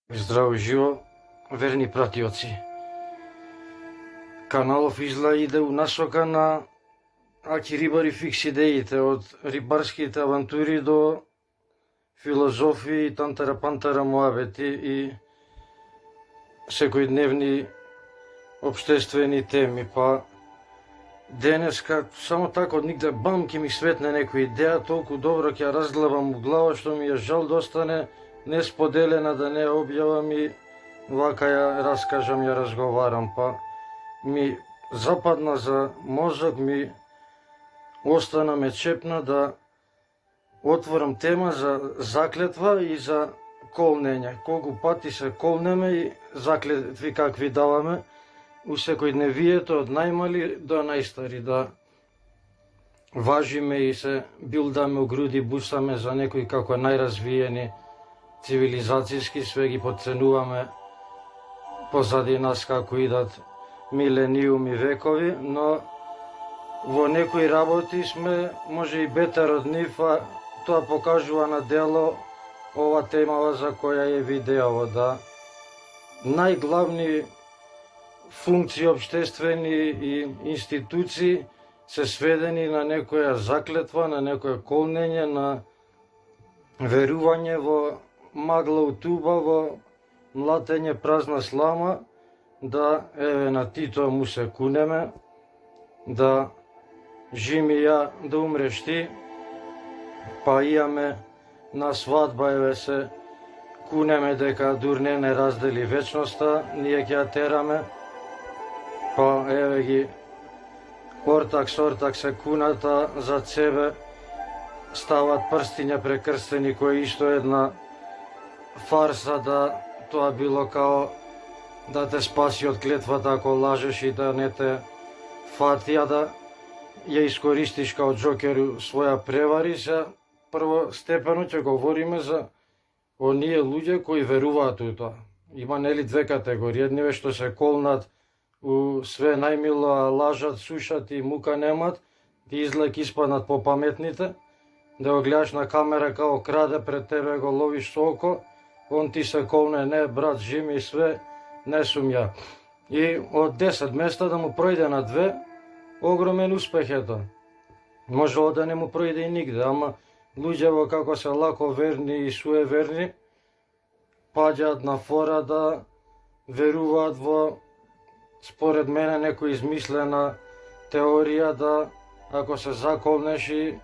Здраво и живо, верни пратиоци. Каналов изгледа иде у насока на аки рибари фикс идеите, од рибарските авантури до филозофии и тантара-пантара муабети и секојдневни обштествени теми. Па денеска само така од нигде бам ќе ми светне некоја идеја, толку добро ќе ја разгледам у глава што ми е жал да остане несподелена, да не ја објавам и вака ја раскажам, ја разговарам. Па ми западна за мозок, ми остана ме чепна да отворам тема за заклетва и за колнење. Колку пати се колнеме и заклетви какви даваме у секојдневието од најмали до најстари, да важиме и се билдаме у груди, бусаме за некои како најразвиени цивилизацијски, све ги подценуваме позади нас како идат милениуми, векови, но во некои работи сме може и бетер од нив, а тоа покажува на дело ова темава за која е видеово, да најглавни функции обштествени и институции се сведени на некоја заклетва, на некоја колнење, на верување во магла у туба, во млатење празна слама, да еве на Тито му се кунеме, да жими ја да умреш ти, па имаме на свадба еве се кунеме дека дур не раздели вечноста, ние ќе ја тераме, па еве ги ортак се куната за себе, стават прстиња прекрстени, кој исто една фарса, да тоа било као да те спаси од клетвата ако лажеш и да не те фати, а да ја искористиш као джокер своја превари. Се прво степено ќе говориме за оние луѓе кои веруваат у тоа. Има нели две категории, едниве што се колнат у све најмило, а лажат, сушат и мука немат, ти излек испаднат попаметните, да го гледаш на камера као краде пред тебе, го ловиш со око, он ти се колне, не брат, жими све, не сум ја. И од 10 места да му пројде на 2, огромен успех е тоа. Може да не му пројде и нигде, ама луѓево како се лако верни и суеверни, паѓаат на фора да веруваат во, според мене, некој измислена теорија да ако се заколнеш и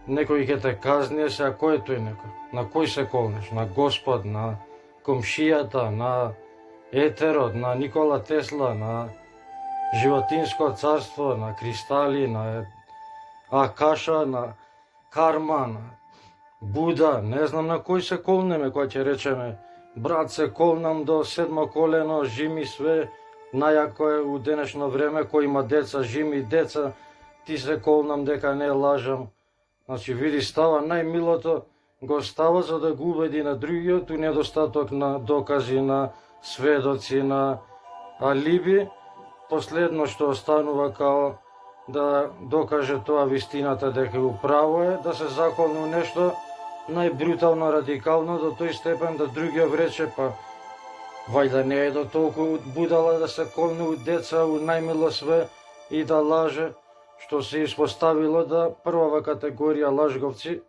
некој ќе те казни, се кој е тој некој? На кој се колнеш? На Господ, на комшијата, на етерот, на Никола Тесла, на животинско царство, на кристали, на Акаша, на карма, на Буда, не знам на кој се колнеме, кој ќе речеме брат се колнам до 7 колено, жими све, најако е у денешно време, кој има деца, жими деца, ти се колнам дека не лажам. Значи, види, става најмилото, го става за да го убеди на другиот, у недостаток на докази, на сведоци, на алиби. Последно што останува као да докаже тоа вистината дека управо е, да се заколне у нешто најбрутално, радикално, до тој степен да другиот рече, па вајда не е до толку будала да се колне у деца, у најмило све и да лаже, што се испоставило да првава категорија лажговци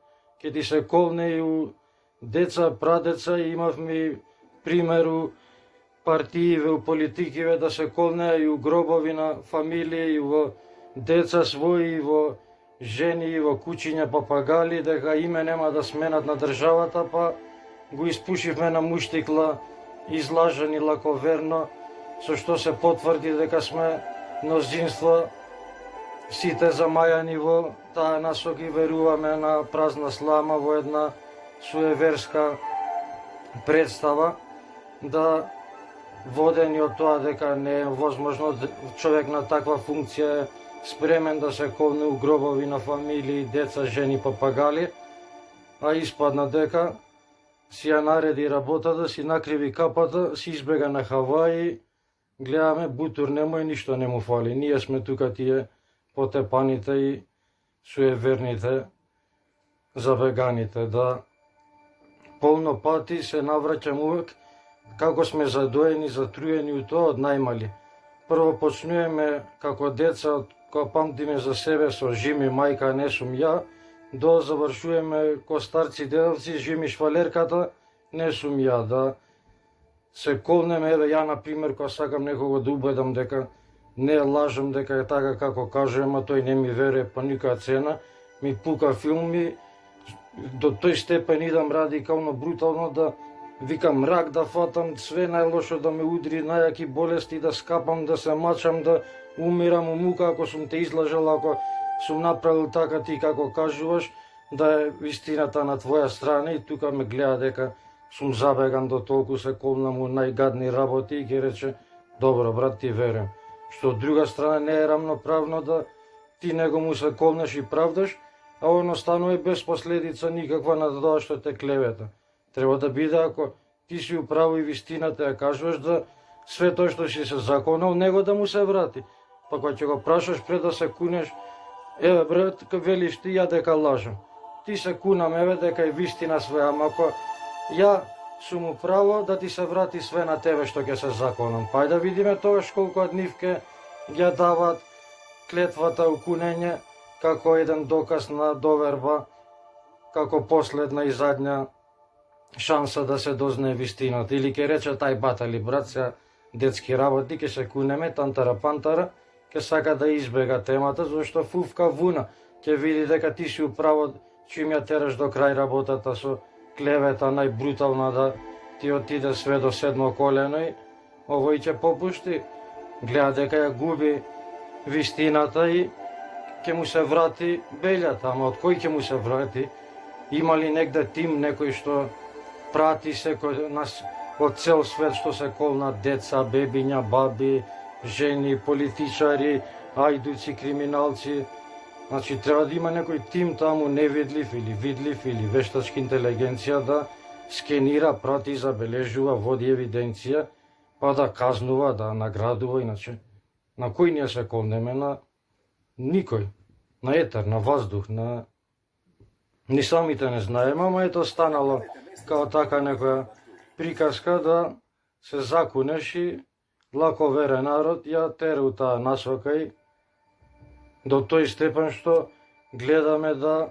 ќе ти се колне и у деца, прадеца. Имавме пример у партииве, у политикиве да се колне и у гробови на фамилии, и во деца своји, и во жени, и во кучиња папагали, дека име нема да сменат на државата, па го испушивме на муштикла, излажени лаковерно, со што се потврди дека сме мнозинство, сите замајани во таа насока и веруваме на празна слама, во една суеверска представа, да водени од тоа дека не е возможно човек на таква функција е спремен да се колне у гробови на фамилии, деца, жени, папагали, а испадна дека си ја нареди работата, си накриви капата, си избега на Хаваи, гледаме бутур немој, ништо не му фали. Ние сме тука тие потепаните и суеверните забеганите, да полно пати се навраќам увек како сме задоени, затруени у тоа од најмали. Прво почнуваме како деца, кога памтиме за себе со Жими мајка не сум ја, до завршуваме ко старци дедовци, Жими швалерката не сум ја, да се колнеме. Еве ја на пример, кога сакам некого да убедам дека не лажам, дека е така како кажувам, а тој не ми верува по никоја цена, ми пука филми, до тој степен идам радикално, брутално, да викам рак да фатам, све најлошо да ме удри, најаки болести да скапам, да се мачам, да умирам у мука ако сум те излажал, ако сум направил така ти како кажуваш, да е вистината на твоја страна. И тука ме гледа дека сум забеган до толку, се колнам у најгадни работи и ќе рече, добро брат, ти верувам. Што од друга страна не е рамноправно да ти него му се колнеш и правдаш, а оно станува без последица никаква на тоа што те клевета. Треба да биде, ако ти си управо и вистината ја кажуваш, да све тоа што си се законал, него да му се врати. Па кога ќе го прашаш пред да се кунеш, еве брат, велиш ти ја дека лажам. Ти се кунам, еве дека е вистина све, ама ако ја сум управо, да ти се врати све на тебе што ќе се законам. Па да видиме тогаш колку од нив ќе ја дават клетвата укунење како еден доказ на доверба, како последна и задња шанса да се дознае вистината. Или ќе рече тај батали брат, се детски работи, ќе се кунеме, тантара пантара, ќе сака да избега темата, зашто фуфка вуна, ќе види дека ти си управо, чим ја тераш до крај работата со клевета најбрутална, да ти отиде све до седмо колено и овој ќе попушти. Гледа дека ја губи вистината и ќе му се врати белјата, ама од кој ќе му се врати? Има ли негде тим некој што прати секој нас од цел свет што се колнат деца, бебиња, баби, жени, политичари, ајдуци, криминалци? Значи треба да има некој тим таму невидлив или видлив или вештачка интелигенција да скенира, прати, забележува, води евиденција, па да казнува, да наградува. Иначе на кој ние се колнеме? На никој. На етер, на воздух, на ни самите не знаеме, ама ето станало као така некоја приказка да се закунеш и лаковерен народ ја тера у таа насока и до тој степен што гледаме да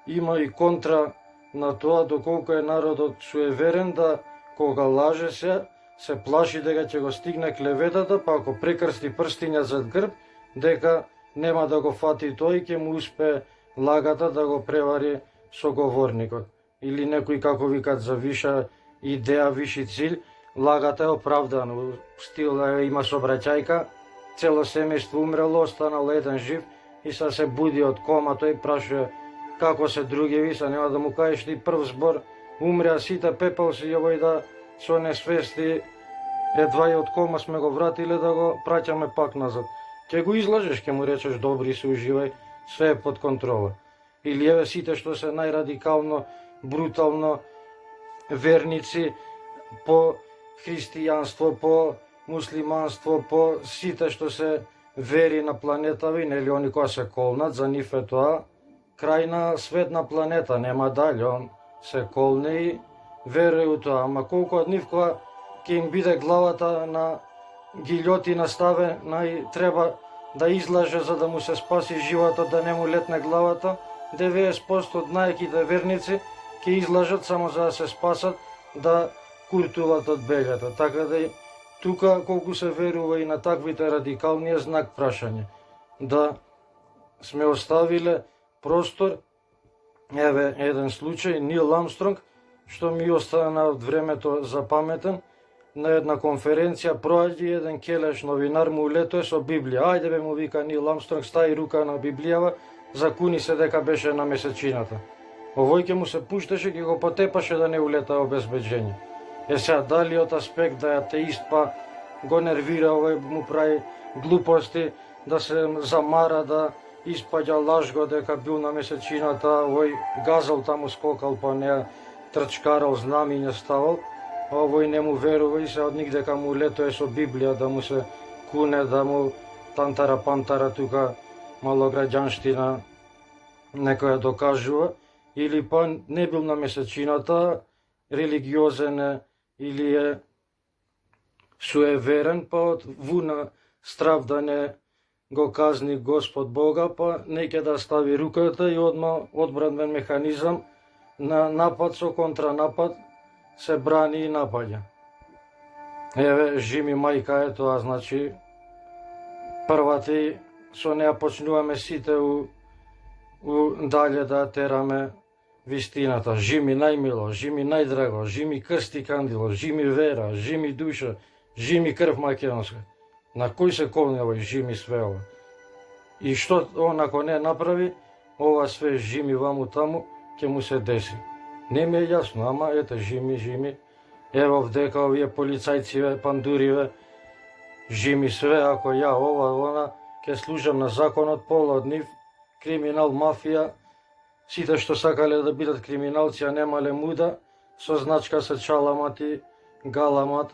има и контра на тоа доколку е народот суеверен, да кога лаже се плаши дека ќе го стигне клеветата, па ако прекрсти прстиња зад грб, дека нема да го фати тој, ќе му успее лагата да го превари соговорникот. Или некој, како викат, за виша идеја, виши цил, лагата е оправдана. Стил има собраќајка, цело семејство умрело, останал еден жив и са се буди од кома, тој прашува како се другиви, са нема да му кажеш ти прв збор, умреа сите, пепел си, овој да со несвести, едва и од кома сме го вратиле, да го праќаме пак назад. Ќе го излажеш, ќе му речеш добри си, уживај, све е под контрола. Или еве сите што се најрадикално, брутално верници по христијанство, по муслиманство, по сите што се вери на планетави, нели они кои се колнат, за нив е тоа крајна светна планета, нема дали, он се колне и верува у тоа. Ама колку од нив која ќе им биде главата на гилјотина ставена и треба да излаже за да му се спаси животот, да не му летне главата, 90% од најаките верници ќе излажат само за да се спасат, да куртуват од белјата. Така да и тука колку се верува и на таквите радикални е знак прашање. Да сме оставиле простор, еве еден случај, Нил Армстронг, што ми остана од времето запаметен, на една конференција проаѓа еден келеш новинар, му улетое со Библија. Ајде бе, му вика Нил Армстронг, стаи рука на Библијава, закуни се дека беше на месечината. Овој ќе му се пуштеше, ќе го потепаше да не улета обезбеđење. Сега, дали од аспект да е атеист, па го нервира, овој му прави глупости, да се замара, да испаѓа лажго дека бил на месечината, овој газал таму скокал, па не трчкарал, знамиња ставал, овој не му верува и се од нигдека му летое со Библија да му се куне, да му тантара-пантара тука малограѓанштина некоја докажува, или па не бил на месечината, религиозен е или е суеверен, па од вуна страв да не го казни Господ Бога, па неќе да стави руката и одма одбранен механизам на напад со контранапад се брани и напаѓа. Еве, жими мајка е тоа, значи првата со неа почнуваме сите у дале да тераме вистината. Жими најмило, жими најдраго, жими крсти кандило, жими вера, жими душа, жими крв македонска. На кој се колне овој жими све ова? И што он ако не направи, ова све жими ваму таму, ќе му се деси. Не ми е јасно, ама ете жими. Ево вдека овие полицајциве, пандуриве, жими све, ако ја ова, она, ќе служам на законот, пола од нив, криминал, мафија, сите што сакале да бидат криминалци, а немале муда, со значка се чаламат и галамат,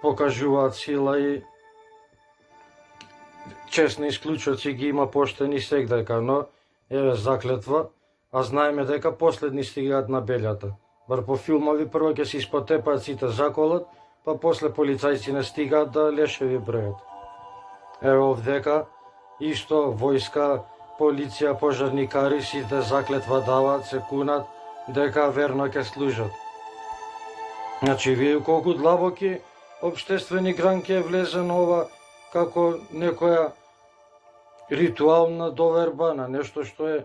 покажуваат сила и честни исклучоци ги има поштени сегдека, но еве заклетва, а знаеме дека последни стигаат на белјата. Бар по филмови прво ќе се испотепаат сите заколот, па после полицајци не стигаат да лешеви бројот. Еве овдека исто војска, полиција, пожарникари сите заклетва даваат, се кунат дека верно ќе служат. Значи вие колку длабоки општествени гранки е влезен ова како некоја ритуална доверба на нешто што е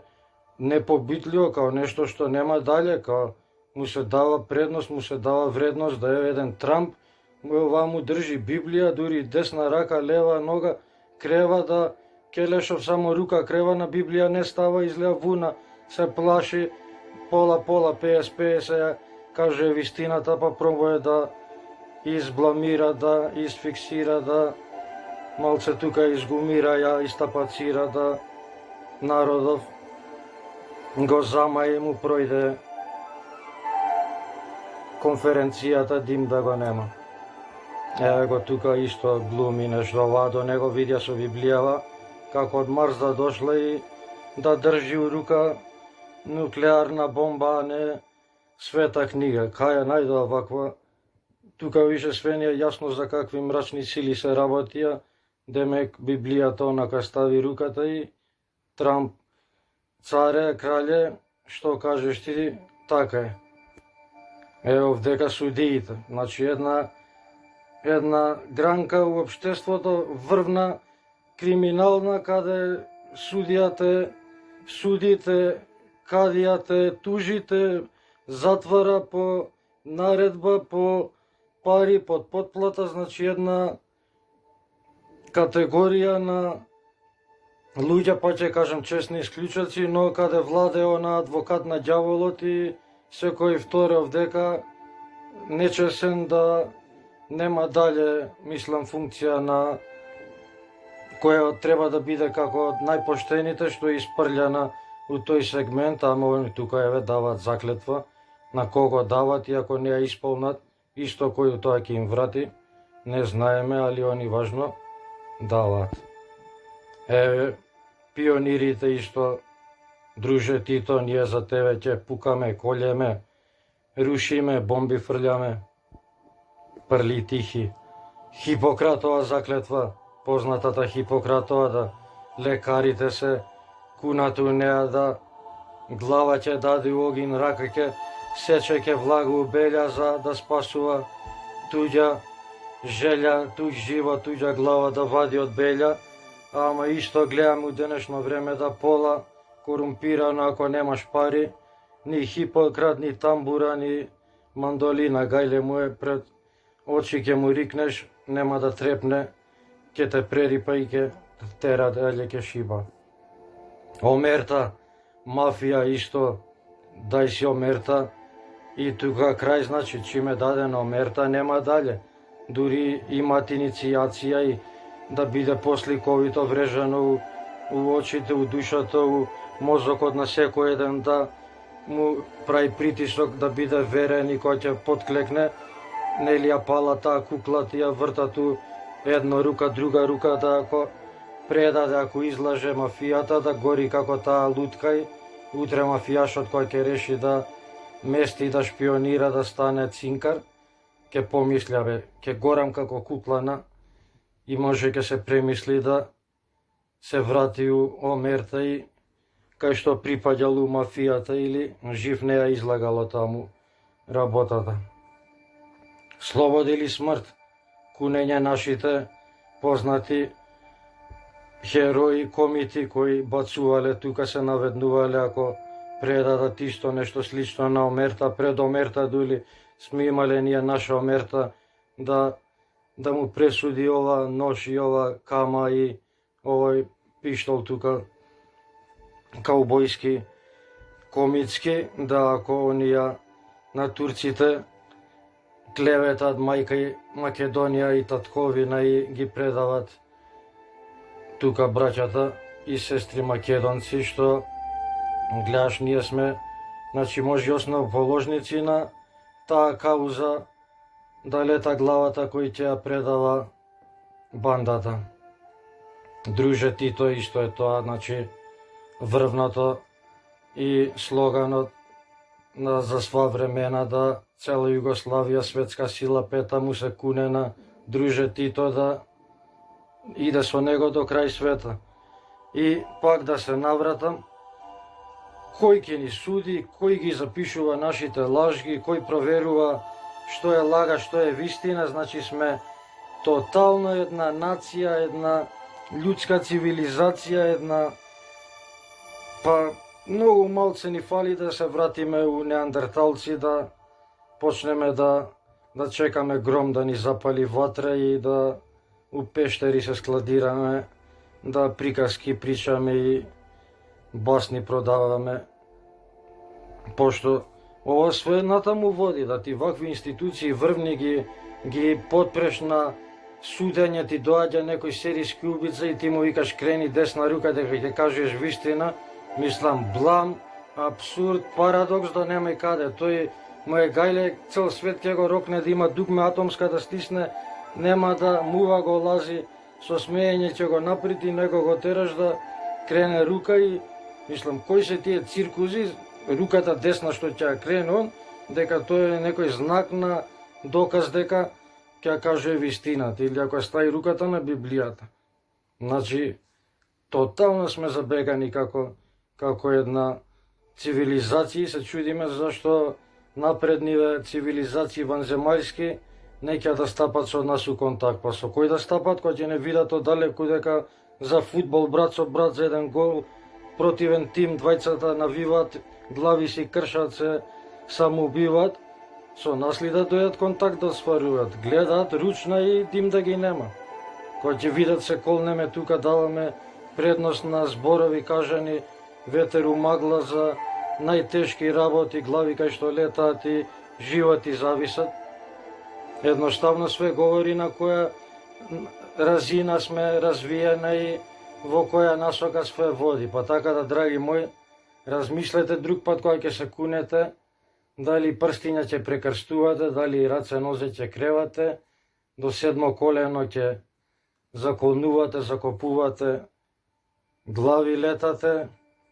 непобитливо, као нешто што нема дале, као му се дава предност, му се дава вредност, да е еден Трамп, ова му држи Библија, дури десна рака, лева нога, крева да Келешов само рука крева на Библија не става, излеа вуна, се плаши, пола, 50-50, каже вистината, па пробува да избламира, да изфиксира, да малце тука изгумира, ја истапацира, да народов го зама и му пројде конференцијата, дим да го нема. Еве го тука исто глуми нешто, ова до него видја со Библијава, како од Марс да дошла и да држи у рука нуклеарна бомба, а не света книга. Кај ја најдоа ваква? Тука више све не е јасно за какви мрачни сили се работија, демек Библијата онака стави руката и Трамп, царе, крале, што кажеш ти, така е. Еве овдека судиите, значи една гранка у општеството врвна, криминална, каде судите, кадијате, тужите, затвора по наредба, по пари, под потплата, значи една категорија на луѓе, па ќе кажам честни исклучоци, но каде владе она адвокат на ѓаволот и секој вторе овдека нечесен да нема дале, мислам, функција на која треба да биде како од најпоштените, што е испрљана у тој сегмент, ама они тука еве даваат заклетва, на кого дават и ако не ја исполнат, исто кој тоа ќе им врати, не знаеме, али они важно даваат. Еве, пионирите исто, друже Тито, ние за тебе ќе пукаме, колеме, рушиме, бомби фрљаме, прли тихи. Хипократова заклетва, познатата Хипократова, да лекарите се кунат у неа, да глава ќе даде у огин, рака ќе сече, ќе влага у белја за да спасува туѓа желја, туѓ живот, туѓа глава да вади од белја, ама исто гледаме у денешно време да пола корумпирано, ако немаш пари, ни Хипократ, ни тамбура, ни мандолина, гајле му е пред очи, ќе му рикнеш, нема да трепне, ќе те прерипа и ќе тера дале, ќе шиба. Омерта, мафија исто, дај си омерта и тука крај, значи чиме дадена омерта нема дале. Дури имат иницијација и да биде посликовито врежано у очите, у душата, у мозокот на секој еден, да му прави притисок да биде верен и кој ќе подклекне, нели ја пала таа кукла, ја врта ту една рука, друга рука, да ако предаде, ако излаже мафијата, да гори како таа лутка и утре мафијашот кој ќе реши да мести, да шпионира, да стане цинкар, ке помисля, бе, ке горам како куклана и може ке се премисли да се врати у омерта и кај што припаѓал у мафијата или жив не ја излагало таму работата. Слобода или смрт, кунење нашите познати херои, комити кои бацувале, тука се наведнувале ако предадат исто нешто слично на омерта, пред омерта дули сме имале ние наша омерта да му пресуди ова нож и ова кама и овој пиштол тука каубојски, комицки, да ако онија на турците клеветат мајка и Македонија и татковина и ги предават тука браќата и сестри македонци, што гледаш ние сме, значи може основоположници на таа кауза да лета главата кој ќе ја предава бандата. Друже Тито исто е тоа, значи врвното и слоганот за сва времена да цела Југославија светска сила пета му се куне на друже Тито да иде со него до крај света. И пак да се навратам, кој ќе ни суди, кој ги запишува нашите лажги, кој проверува што е лага, што е вистина, значи сме тотално една нација, една људска цивилизација, една многу малце ни фали да се вратиме у неандерталци, да почнеме да чекаме гром да ни запали ватра и да у пештери се складираме, да приказки причаме и басни продаваме. Пошто ова све натаму води, да ти вакви институции врвни ги потпреш на судење, ти доаѓа некој серијски убица и ти му викаш крени десна рука дека ќе кажеш вистина. Мислам, блам, абсурд, парадокс да нема и каде. Тој му е гајле, цел свет ќе го рокне да има дугме атомска да стисне, нема да мува го лази, со смеење ќе го наприти, него го тераш да крене рука и мислам, кои се тие циркузи, руката десна што ќе ја крене он, дека тој е некој знак на доказ дека ќе каже вистината, или ако стави руката на Библијата. Значи, тотално сме забегани како една цивилизација и се чудиме зашто напредниве цивилизации ванземајски не ќе да стапат со нас у контакт. Па со кој да стапат, кој ќе не видат оддалеку дека за фудбал брат со брат за еден гол противен тим, двајцата навиват, глави си кршат, се самоубиват, со нас ли да дојат контакт да сваруват? Гледаат ручна и дим да ги нема. Кој ќе видат се колнеме тука, даваме предност на зборови кажани ветер у магла за најтешки работи, глави кај што летаат и животи зависат. Едноставно све говори на која разина сме развиена и во која насока све води. Па така да, драги мои, размислете друг пат кога ќе се кунете, дали прстиња ќе прекрстувате, дали раце нозе ќе кревате, до седмо колено ќе заколнувате, закопувате, глави летате,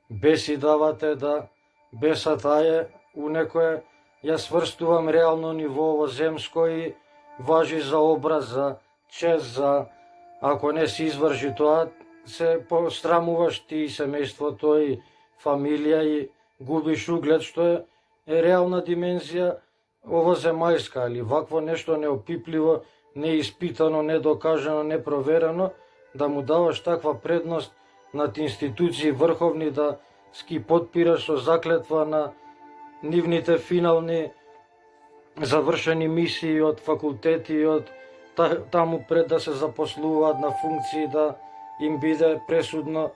беси давате, да бесат аје у некое, ја сврстувам реално ниво во земско и важи за образ, за чест, за ако не си изврши тоа, се пострамуваш ти и семејството и фамилија и губиш углед, што е реална димензија овоземајска, али вакво нешто неопипливо, неиспитано, недокажано, непроверено, да му даваш таква предност над институции врховни, да ски подпираш со заклетва на нивните финални завршени мисии од факултети, од таму пред да се запослуваат на функции, да им биде пресудно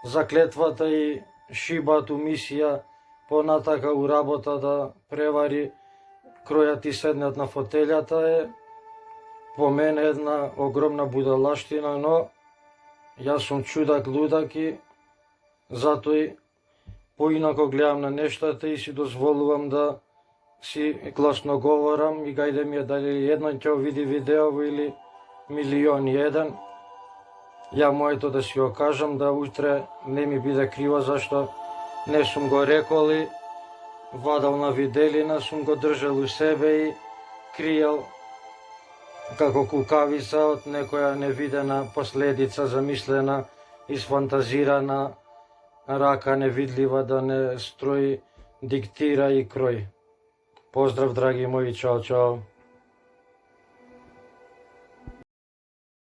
заклетвата и шибат у мисија, понатака у работа да превари, кројат и седнат на фотелјата, е по мене една огромна будалаштина, но јас сум чудак, лудак и затоа поинако гледам на нештата и си дозволувам да си гласно говорам и гајде ми е дали едно ќе види видеово или милион и еден. Ја моето да си го кажам, да утре не ми биде криво зашто не сум го рекол и вадал на виделина, сум го држал у себе и кријал како кукавица од некоја невидена последица, замислена, изфантазирана, рака невидлива да не строи, диктира и крои. Поздрав, драги мои, чао, чао.